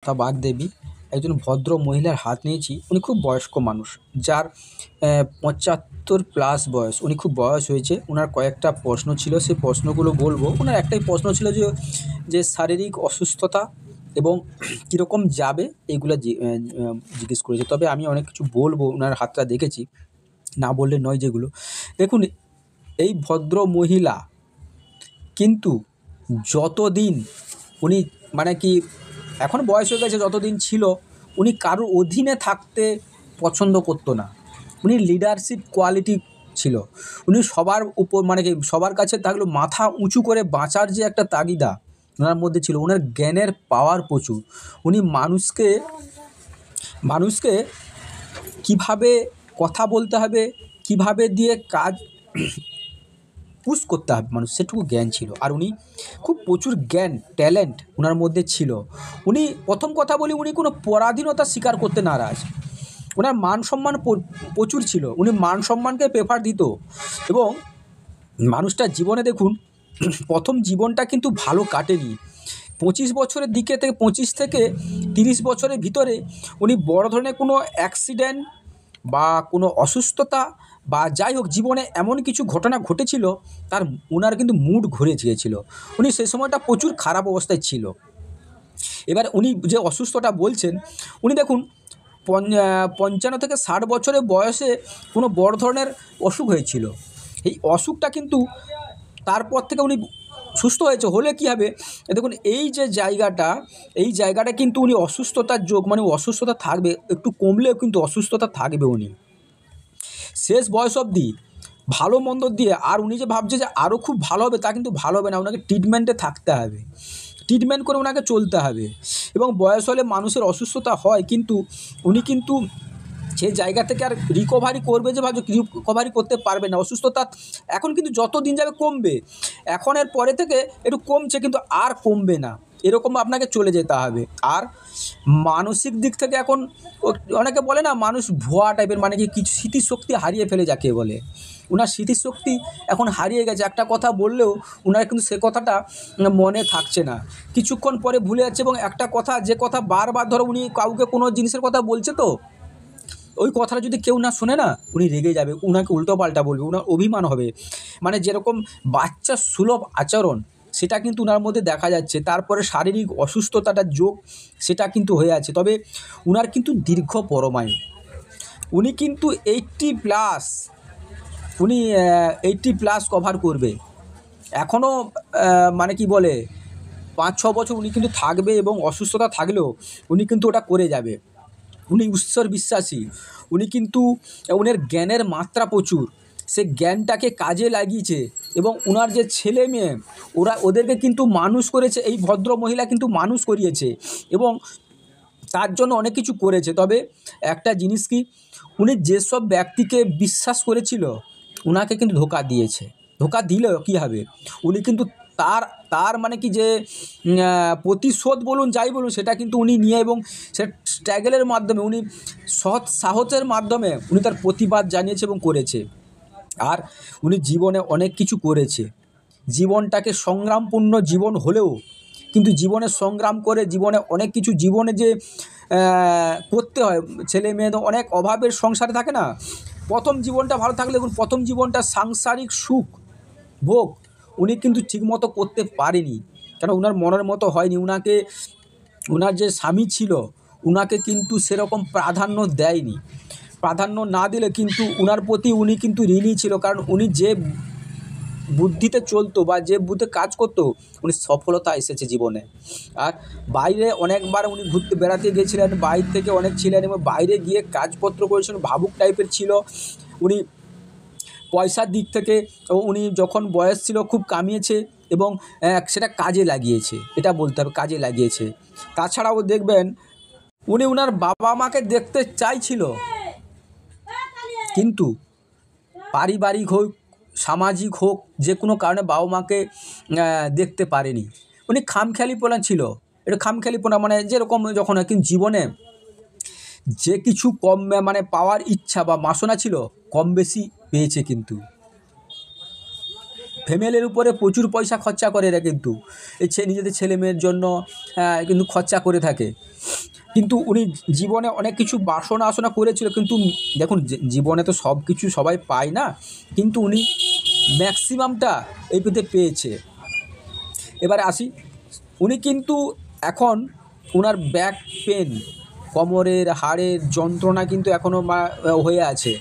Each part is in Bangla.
তা বাগদেবী একজন ভদ্র মহিলার হাত নিয়েছি। উনি খুব বয়স্ক মানুষ, যার ৭৫+ বয়স। উনি খুব বয়স হয়েছে। উনার কয়েকটা প্রশ্ন ছিল, সেই প্রশ্নগুলো বলবো। উনার একটাই প্রশ্ন ছিল যে শারীরিক অসুস্থতা এবং কীরকম যাবে, এইগুলা জিজ্ঞেস করেছে। তবে আমি অনেক কিছু বলবো, উনার হাতটা দেখেছি, না বললে নয় যেগুলো। দেখুন, এই ভদ্র মহিলা কিন্তু যতদিন উনি মানে কি এখন বয়স হয়ে গেছে, যতদিন ছিল উনি কারোর অধীনে থাকতে পছন্দ করতো না। উনি লিডারশিপ কোয়ালিটি ছিল। উনি সবার উপর মানে কি সবার কাছে থাকলেও মাথা উঁচু করে বাঁচার যে একটা তাগিদা ওনার মধ্যে ছিল। ওনার জ্ঞানের পাওয়ার প্রচুর। উনি মানুষকে কিভাবে কথা বলতে হবে, কিভাবে দিয়ে কাজ পুশ করতে হবে মানুষ, সেটুকু জ্ঞান ছিল। আর উনি খুব প্রচুর জ্ঞান, ট্যালেন্ট ওনার মধ্যে ছিল। উনি প্রথম কথা বলি, উনি কোনো পরাধীনতা স্বীকার করতে নারাজ। ওনার মান সম্মান প্রচুর ছিল। উনি মান সম্মানকে প্রেফার দিত। এবং মানুষটার জীবনে দেখুন, প্রথম জীবনটা কিন্তু ভালো কাটেনি। 25 বছরের দিকে থেকে 25 থেকে 30 বছরের ভিতরে উনি বড় ধরনের কোনো অ্যাক্সিডেন্ট বা কোনো অসুস্থতা বা যাই হোক জীবনে এমন কিছু ঘটনা ঘটেছিল, ওনার কিন্তু মুড ঘুরে গিয়েছিল। উনি সেই সময়টা প্রচুর খারাপ অবস্থায় ছিল। এবার উনি যে অসুস্থতা বলছেন, উনি দেখুন 55 থেকে 60 বছরের বয়সে কোনো বড় ধরনের অসুখ হয়েছিল। এই অসুখটা কিন্তু তারপর থেকে উনি সুস্থ হয়েছে। হলে কী হবে, দেখুন এই জায়গাটা কিন্তু উনি অসুস্থতার যোগ মানে অসুস্থতা থাকবে, একটু কমলেও কিন্তু অসুস্থতা থাকবে। উনি শেষ বয়স অবধি ভালো মন্দ দিয়ে, আর উনি যে ভাবছে যে আরও খুব ভালো হবে, তা কিন্তু ভালো হবে না। ওনাকে ট্রিটমেন্টে থাকতে হবে, ট্রিটমেন্ট করে ওনাকে চলতে হবে। এবং বয়স হলে মানুষের অসুস্থতা হয়, কিন্তু উনি কিন্তু সেই জায়গা থেকে আর রিকভারি করবে যে ভাবছে, রিকভারি করতে পারবে না। অসুস্থতা এখন কিন্তু যত দিন যাবে কমবে। এখন এর পরে থেকে একটু কমছে, কিন্তু আর কমবে না, এরকম আপনাকে চলে যেতে হবে। আর মানসিক দিক থেকে এখন অনেকে বলে না, মানুষ ভুয়া টাইপের, মানে কি কিছু স্মৃতিশক্তি হারিয়ে ফেলে যাকে বলে। ওনার স্মৃতিশক্তি এখন হারিয়ে গেছে। একটা কথা বললেও ওনার কিন্তু সে কথাটা মনে থাকছে না, কিছুক্ষণ পরে ভুলে যাচ্ছে। এবং একটা কথা, যে কথা বারবার ধরো উনি কাউকে কোনো জিনিসের কথা বলছে, তো ওই কথাটা যদি কেউ না শোনে না, উনি রেগে যাবে, উনাকে উল্টোপাল্টা বলবে, উনার অভিমান হবে। মানে যেরকম বাচ্চা সুলভ আচরণ, সেটা কিন্তু উনার মধ্যে দেখা যাচ্ছে। তারপরে শারীরিক অসুস্থতাটার যোগ সেটা কিন্তু হয়ে আছে। তবে উনার কিন্তু দীর্ঘ পরমায়ু। উনি কিন্তু 80+, উনি 80+ কভার করবে এখনও। মানে কি বলে 5-6 বছর উনি কিন্তু থাকবে, এবং অসুস্থতা থাকলেও উনি কিন্তু ওটা করে যাবে। উনি ঈশ্বর বিশ্বাসী। উনি কিন্তু উনার জ্ঞানের মাত্রা প্রচুর, সে জ্ঞানটাকে কাজে লাগিয়েছে। এবং ওনার যে ছেলে মেয়ে, ওদেরকে কিন্তু মানুষ করেছে। এই ভদ্র মহিলা কিন্তু মানুষ করিয়েছে এবং তার জন্য অনেক কিছু করেছে। তবে একটা জিনিস কি, উনি যেসব ব্যক্তিকে বিশ্বাস করেছিল, ওনাকে কিন্তু ধোঁকা দিয়েছে। ধোঁকা দিলেও কী হবে, উনি কিন্তু তার মানে কি যে প্রতিশোধ বলুন যাই বলুন, সেটা কিন্তু উনি নিয়ে, এবং সে স্ট্রাগলের মাধ্যমে, উনি সৎ সাহসের মাধ্যমে উনি তার প্রতিবাদ জানিয়েছে এবং করেছে। আর উনি জীবনে অনেক কিছু করেছে। জীবনটাকে সংগ্রামপূর্ণ জীবন হলেও কিন্তু জীবনে সংগ্রাম করে, জীবনে অনেক কিছু, জীবনে যে করতে হয়, ছেলে মেয়েদের অনেক অভাবের সংসারে থাকে না। প্রথম জীবনটা ভালো থাকলে, দেখুন প্রথম জীবনটা সাংসারিক সুখ ভোগ উনি কিন্তু ঠিকমতো করতে পারেনি, কেন ওনার মনের মতো হয়নি। ওনার যে স্বামী ছিল, ওনাকে কিন্তু সেরকম প্রাধান্য দেয়নি। প্রাধান্য না দিলে কিন্তু ওনার প্রতি উনি কিন্তু ঋণী ছিল, কারণ উনি যে বুদ্ধিতে চলতো বা যে বুদ্ধে কাজ করতো, উনি সফলতা এসেছে জীবনে। আর বাইরে অনেকবার উনি ঘুরতে বেড়াতে গিয়েছিলেন, বাইরে থেকে অনেক ছিলেন, এবং বাইরে গিয়ে কাজপত্র করেছিলেন, ভাবুক টাইপের ছিল উনি। পয়সার দিক থেকে উনি যখন বয়স ছিল খুব কামিয়েছে, এবং সেটা কাজে লাগিয়েছে, এটা বলতে হবে, কাজে লাগিয়েছে। তাছাড়াও দেখবেন, উনি ওনার বাবা মাকে দেখতে চাইছিল, কিন্তু পারিবারিক হোক, সামাজিক হোক, যে কোনো কারণে বাবা মাকে দেখতে পারেনি। উনি খামখেয়ালিপনা ছিল, এটা খামখেয়ালিপনা মানে যেরকম যখন হয়, কিন্তু জীবনে যে কিছু কম মানে পাওয়ার ইচ্ছা বা বাসনা ছিল, কম বেশি পেয়েছে। কিন্তু ফ্যামিলির উপরে প্রচুর পয়সা খরচা করে এরা, কিন্তু নিজেদের ছেলে মেয়ের জন্য কিন্তু খরচা করে থাকে। কিন্তু উনি জীবনে অনেক কিছু বাসনা আসনা করেছিল, কিন্তু দেখুন জীবনে তো সব কিছু সবাই পায় না, কিন্তু উনি ম্যাক্সিমামটা এই পেয়েছে। এবারে আসি, উনি কিন্তু এখন ওনার ব্যাক পেন, কোমরের হাড়ের যন্ত্রণা কিন্তু এখনও হয়ে আছে।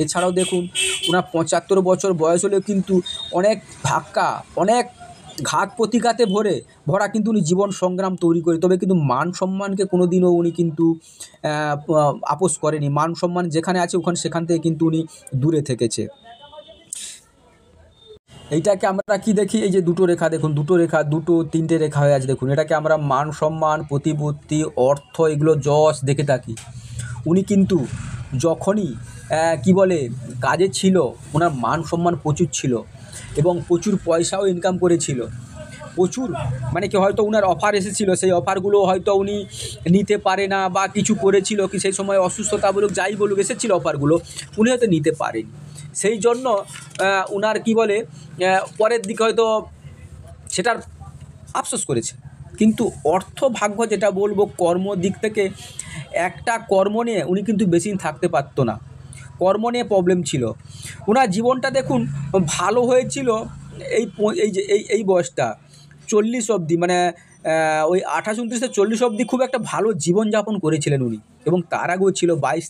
এছাড়াও দেখুন ওনার ৭৫ বছর বয়স হলেও কিন্তু অনেক ধাক্কা, অনেক ঘাত প্রতিঘাতে ভরা কিন্তু উনি জীবন সংগ্রাম তৈরি করে, তবে কিন্তু মান সম্মানকে কোনো দিনও উনি কিন্তু আপোস করেনি। মান সম্মান যেখানে আছে সেখান থেকে কিন্তু উনি দূরে থেকেছে। এইটাকে আমরা কি দেখি, এই যে দুটো রেখা দেখুন, দুটো তিনটে রেখা হয়ে আছে দেখুন, এটাকে আমরা মান সম্মান, প্রতিপত্তি, অর্থ, এগুলো যশ দেখে থাকি। উনি কিন্তু যখনই কি বলে কাজে ছিল, ওনার মান সম্মান প্রচুর ছিল এবং প্রচুর পয়সাও ইনকাম করেছিল। প্রচুর মানে কি হয়তো ওনার অফার এসেছিল, সেই অফারগুলো হয়তো উনি নিতে পারে না বা কিছু করেছিল কি, সেই সময় অসুস্থতা বলুক যাই বলুক এসেছিল অফারগুলো, উনি হয়তো নিতে পারেনি। সেই জন্য ওনার কি বলে পরের দিকে হয়তো সেটার আফসোস করেছে। কিন্তু অর্থ ভাগ্য যেটা বলবো, কর্ম দিক থেকে একটা কর্ম নিয়ে উনি কিন্তু বেশি দিন থাকতে পারতো না, কর্ম নিয়ে প্রবলেম ছিল। ওনার জীবনটা দেখুন ভালো হয়েছিল এই বয়সটা 40 অবধি, মানে ওই 28-29 থেকে 40 অবধি খুব একটা ভালো জীবনযাপন করেছিলেন উনি। এবং তার আগেও ছিল 22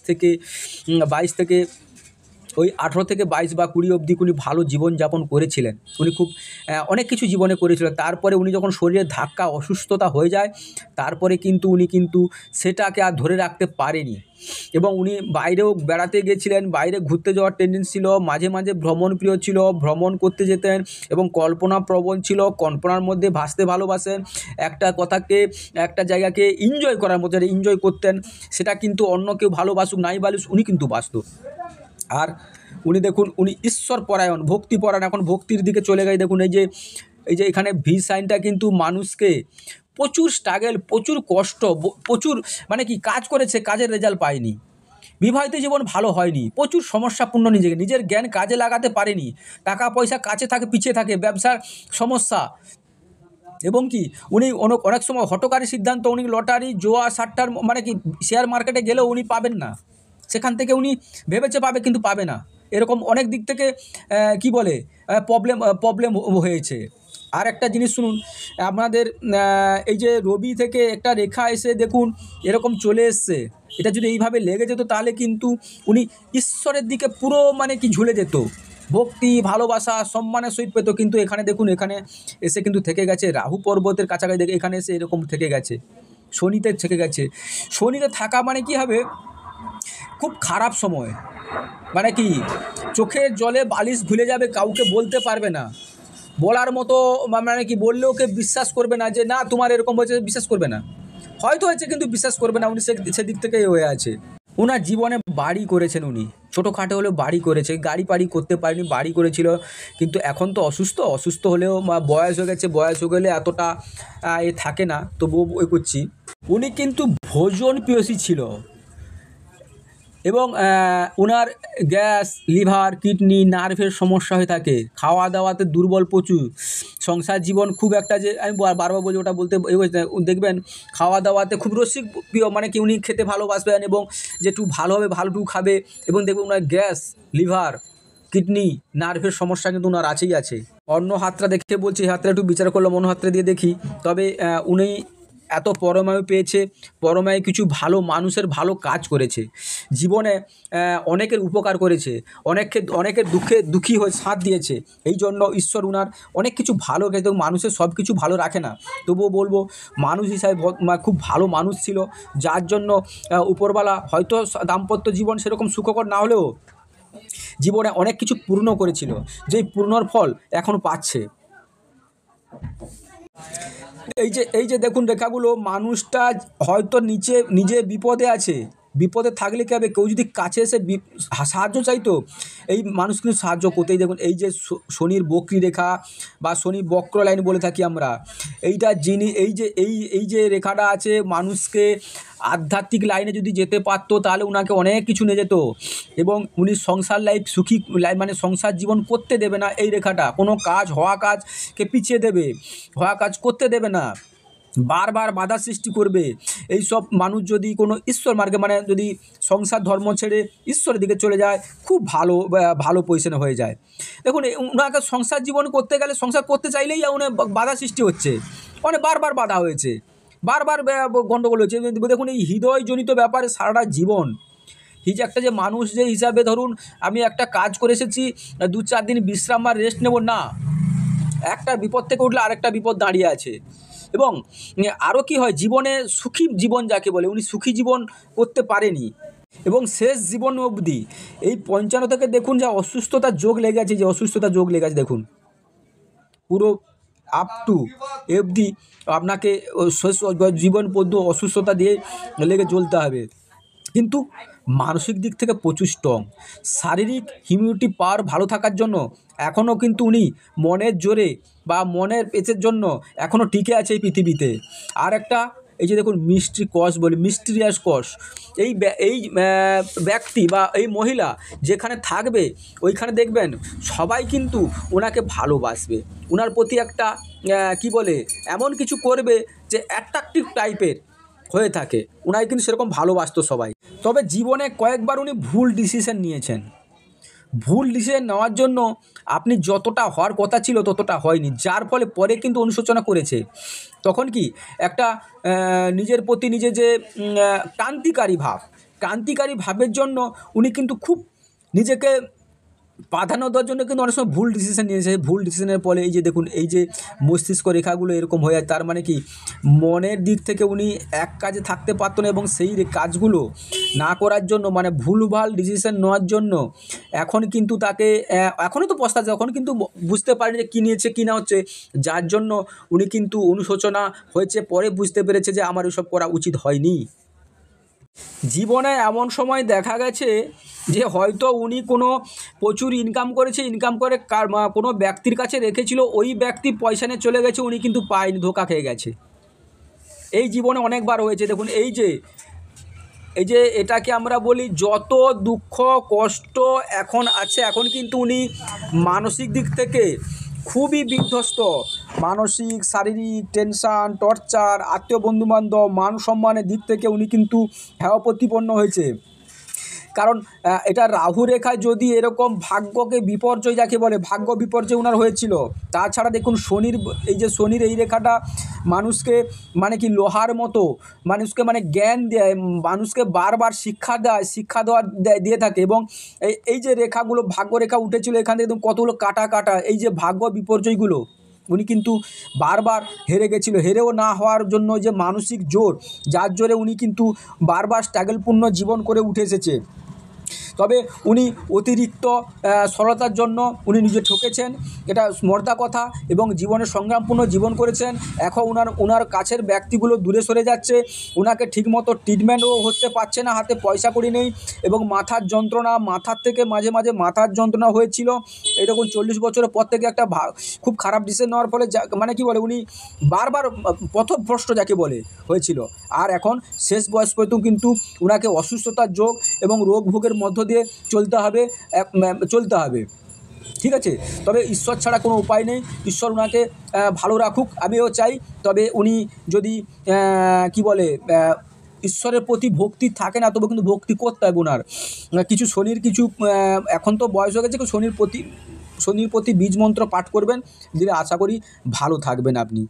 থেকে ওই 18 থেকে 22 বা 20 অবধি উনি ভালো জীবনযাপন করেছিলেন। উনি খুব অনেক কিছু জীবনে করেছিলেন। তারপরে উনি যখন শরীরে ধাক্কা, অসুস্থতা হয়ে যায়, তারপরে কিন্তু উনি সেটাকে আর ধরে রাখতে পারেনি এবং উনি বাইরেও বেড়াতে গেছিলেন, বাইরে ঘুরতে যাওয়ার টেন্ডেন্সি ছিল, মাঝে মাঝে ভ্রমণপ্রিয় ছিল, ভ্রমণ করতে যেতেন এবং কল্পনাপ্রবণ ছিল, কল্পনার মধ্যে ভাসতে ভালোবাসেন, একটা জায়গাকে এনজয় করার মধ্যে এনজয় করতেন। সেটা কিন্তু অন্য কেউ ভালোবাসুক নাই বাসুক, উনি কিন্তু বাসত। আর উনি দেখুন উনি ঈশ্বরপরায়ণ, ভক্তিপরায়ণ, এখন ভক্তির দিকে চলে গেছে। দেখুন এই যে এখানে ভি সাইনটা কিন্তু মানুষকে প্রচুর স্ট্রাগল, প্রচুর কষ্ট, প্রচুর মানে কি কাজ করেছে, কাজের রেজাল্ট পায়নি, বিবাহিত জীবন ভালো হয়নি, প্রচুর সমস্যাপূর্ণ, নিজের জ্ঞান কাজে লাগাতে পারেনি, টাকা পয়সা কাছে থাকে পিছিয়ে থাকে, ব্যবসার সমস্যা এবং কি উনি অনেক সময় হঠকারী সিদ্ধান্ত, উনি লটারি, জোয়া, সাট্টার মানে কি শেয়ার মার্কেটে গেলেও উনি পাবেন না, সেখান থেকে উনি ভেবেছে পাবে কিন্তু পাবে না, এরকম অনেক দিক থেকে কি বলে প্রবলেম হয়েছে। আর একটা জিনিস শুনুন, আপনাদের এই যে রবি থেকে একটা রেখা এসে দেখুন এরকম চলে এসছে, এটা যদি এইভাবে লেগে যেত তাহলে কিন্তু উনি ঈশ্বরের দিকে পুরো মানে কি ঝুলে যেত, ভক্তি, ভালোবাসা, সম্মানের সহিত পেত। কিন্তু এখানে দেখুন, এখানে এসে কিন্তু থেকে গেছে রাহু পর্বতের কাছাকাছি, দেখে এখানে এসে এরকম থেকে গেছে, শনিতে থেকে গেছে। শনিতে থাকা মানে কি হবে, খুব খারাপ সময়, মানে কি চোখের জলে বালিশ ভুলে যাবে, কাউকে বলতে পারবে না, বলার মতো মানে কি বললেও কেউ বিশ্বাস করবে না, যে না তোমার এরকম হয়েছে, বিশ্বাস করবে না, হয়তো হয়েছে কিন্তু বিশ্বাস করবে না। উনি সেদিক থেকেই হয়ে আছে। ওনার জীবনে বাড়ি করেছেন, উনি ছোটোখাটো হলেও বাড়ি করেছে, গাড়ি পাড়ি করতে পারেনি, বাড়ি করেছিল। কিন্তু এখন তো অসুস্থ হলেও বয়স হয়ে গেছে, বয়স হয়ে গেলে এতটা থাকে না, তবুও করছি। উনি কিন্তু ভোজন প্রিয়সী ছিল এবং ওনার গ্যাস, লিভার, কিডনি, নার্ভের সমস্যা হয়ে থাকে, খাওয়া দাওয়াতে দুর্বল প্রচুর, সংসার জীবন খুব একটা, যে আমি বারবার বলছি ওটা বলতে দেখবেন খাওয়া দাওয়াতে খুব রসিক প্রিয়, মানে কি উনি খেতে ভালোবাসবেন এবং যেটু ভালোভাবে ভালোটুকু খাবে, এবং দেখবেন ওনার গ্যাস, লিভার, কিডনি, নার্ভের সমস্যা কিন্তু ওনার আছেই আছে। অন্য হাতটা দেখে বলছি, হাতটা একটু বিচার করলাম, অন্য হাতটা দিয়ে দেখি। তবে উনি এত পরমায়ু পেয়েছে, পরমায়ু কিছু ভালো মানুষের ভালো কাজ করেছে জীবনে, অনেকের উপকার করেছে, অনেকের দুঃখী হয়ে সাথ দিয়েছে। এই জন্য ঈশ্বর উনার অনেক কিছু ভালো রেখেছে। মানুষের সব কিছু ভালো রাখে না, তবুও বলবো মানুষ হিসাবে খুব ভালো মানুষ ছিল, যার জন্য উপরওয়ালা হয়তো দাম্পত্য জীবন সেরকম সুখকর না হলেও জীবনে অনেক কিছু পূর্ণ করেছিল, যেই পূর্ণর ফল এখনও পাচ্ছে। এই যে দেখুন রেখাগুলো, মানুষটা হয়তো নিজে বিপদে আছে, বিপদে থাকলে কী হবে, কেউ যদি কাছে এসে সাহায্য চাইতো, এই মানুষ কিন্তু সাহায্য করতেই। দেখুন এই যে শনির বক্রী রেখা বা শনি বক্র লাইন বলে থাকি আমরা, এইটা যিনি এই যে রেখাটা আছে, মানুষকে আধ্যাত্মিক লাইনে যদি যেতে পারতো তাহলে ওনাকে অনেক কিছু নিয়ে যেত, এবং উনি সংসার লাইফ সুখী লাইফ মানে সংসার জীবন করতে দেবে না। এই রেখাটা কোনো কাজ হওয়া কাজকে পিছিয়ে দেবে, হওয়া কাজ করতে দেবে না, বারবার বাধা সৃষ্টি করবে। এই সব মানুষ যদি কোনো ঈশ্বর মার্গে মানে যদি সংসার ধর্ম ছেড়ে ঈশ্বরের দিকে চলে যায়, খুব ভালো পজিশনে হয়ে যায়। দেখুন ওনাকে সংসার জীবন করতে গেলে, সংসার করতে চাইলেই উনি বাধা সৃষ্টি হচ্ছে, মানে বারবার বাধা হয়েছে, বারবার গণ্ডগোল হয়েছে। দেখুন এই হৃদয়জনিত ব্যাপারে সারাটা জীবন একটা যে মানুষ যে হিসাবে ধরুন আমি একটা কাজ করে এসেছি, 2-4 দিন বিশ্রাম বা রেস্ট নেব না, একটা বিপদ থেকে উঠলে আরেকটা বিপদ দাঁড়িয়ে আছে। এবং আরও কি হয়, জীবনে সুখী জীবন যাকে বলে, উনি সুখী জীবন করতে পারেনি, এবং শেষ জীবন অবধি এই 55 থেকে দেখুন যা অসুস্থতার যোগ লেগে আছে, যে অসুস্থতার যোগ লেগে আছে, দেখুন পুরো আপ টু অবধি আপনাকে শেষ জীবন পর্যন্ত অসুস্থতা দিয়ে লেগে চলতে হবে। কিন্তু মানসিক দিক থেকে প্রচুর স্ট্রং, শারীরিক ইমিউনিটি পাওয়ার ভালো থাকার জন্য এখনও কিন্তু উনি মনের জোরে বা মনের পেচের জন্য এখনও টিকে আছে এই পৃথিবীতে। আর একটা এই যে দেখুন মিস্টিরিয়াস কজ, এই ব্যক্তি বা এই মহিলা যেখানে থাকবে ওইখানে দেখবেন সবাই কিন্তু ওনাকে ভালোবাসবে, ওনার প্রতি একটা কি বলে এমন কিছু করবে যে অ্যাট্রাকটিভ টাইপের হয়ে থাকে, ওনাকে কিন্তু সেরকম ভালোবাসতো সবাই। তবে জীবনে কয়েকবার উনি ভুল ডিসিশন নিয়েছেন, ভুল ডিসিশন নেওয়ার জন্য আপনি যতটা হওয়ার কথা ছিল ততটা হয়নি, যার ফলে পরে কিন্তু অনুশোচনা করেছে। তখন কি একটা নিজের প্রতি নিজে যে ক্রান্তিকারী ভাবের জন্য উনি কিন্তু খুব নিজেকে প্রাধান্য দেওয়ার জন্য কিন্তু অনেক সময় ভুল ডিসিশন নিয়েছে। ভুল ডিসিশনের ফলে এই যে দেখুন এই যে মস্তিষ্ক রেখাগুলো এরকম হয়ে যায়, তার মানে কি মনের দিক থেকে উনি এক কাজে থাকতে পারতো না, এবং সেই কাজগুলো না করার জন্য মানে ভুলভাল ডিসিশন নেওয়ার জন্য এখন কিন্তু তাকে এখনও তো পস্তাচ্ছে, এখন কিন্তু বুঝতে পারেনি যে কী নিয়েছে কী না হচ্ছে, যার জন্য উনি কিন্তু অনুশোচনা হয়েছে, পরে বুঝতে পেরেছে যে আমার এসব করা উচিত হয়নি। জীবনে এমন সময় দেখা গেছে যে হয়তো উনি কোনো প্রচুর ইনকাম করে কোনো ব্যক্তির কাছে রেখেছিল, ওই ব্যক্তি পয়সা নিয়ে চলে গেছে, উনি কিন্তু পায়নি, ধোঁকা খেয়ে গেছে। এই জীবনে অনেকবার হয়েছে। দেখুন এই যে এটাকে আমরা বলি যত দুঃখ কষ্ট এখন আছে, এখন কিন্তু উনি মানসিক দিক থেকে খুবই বিধ্বস্ত, মানসিক শারীরিক টেনশান, টর্চার, আত্মীয় বন্ধুবান্ধব, মান সম্মানের দিক থেকে উনি কিন্তু হেয়প্রতিপন্ন হয়েছে। কারণ এটা রাহু রেখায় যদি এরকম ভাগ্যকে বিপর্যয় যাকে বলে, ভাগ্য বিপর্যয় ওনার হয়েছিল। তাছাড়া দেখুন শনির এই রেখাটা মানুষকে মানে কি লোহার মতো, মানুষকে মানে জ্ঞান দেয়, মানুষকে বারবার শিক্ষা দিয়ে থাকে। এবং এই যে রেখাগুলো ভাগ্য রেখা উঠেছিল এখান থেকে কতগুলো কাটা এই যে ভাগ্য বিপর্যয়গুলো, উনি কিন্তু বারবার হেরে গেছিলো, হেরেও না হওয়ার জন্য যে মানসিক জোর, যার জোরে উনি কিন্তু বারবার স্ট্রাগলপূর্ণ জীবন করে উঠে এসেছে। তবে উনি অতিরিক্ত সরলতার জন্য উনি নিজে ঠকেছেন, এটা মর্দা কথা, এবং জীবনে সংগ্রামপূর্ণ জীবন করেছেন। এখন ওনার কাছের ব্যক্তিগুলো দূরে সরে যাচ্ছে, ওনাকে ঠিকমতো ট্রিটমেন্টও হতে পারছে না, হাতে পয়সা কড়ি নেই, এবং মাথার যন্ত্রণা, মাথার থেকে মাঝে মাঝে মাথার যন্ত্রণা হয়েছিল। এরকম 40 বছরের পর থেকে একটা খুব খারাপ ডিসিশন নেওয়ার ফলে মানে কি বলে উনি বারবার পথভ্রষ্ট যাকে বলে হয়েছিল। আর এখন শেষ বয়স পর্যন্ত কিন্তু ওনাকে অসুস্থতার যোগ এবং রোগ ভোগের মধ্য দিয়ে চলতে হবে। ঠিক আছে, তবে ঈশ্বর ছাড়া কোনো উপায় নেই, ঈশ্বর ওনাকে ভালো রাখুক, আমিও চাই। তবে উনি যদি কি বলে ঈশ্বরের প্রতি ভক্তি থাকে না, তবে কিন্তু ভক্তি করতে হবে ওনার কিছু শনির কিছু এখন তো বয়স হয়ে গেছে, শনির প্রতি বীজ মন্ত্র পাঠ করবেন, দিলে আশা করি ভালো থাকবেন আপনি।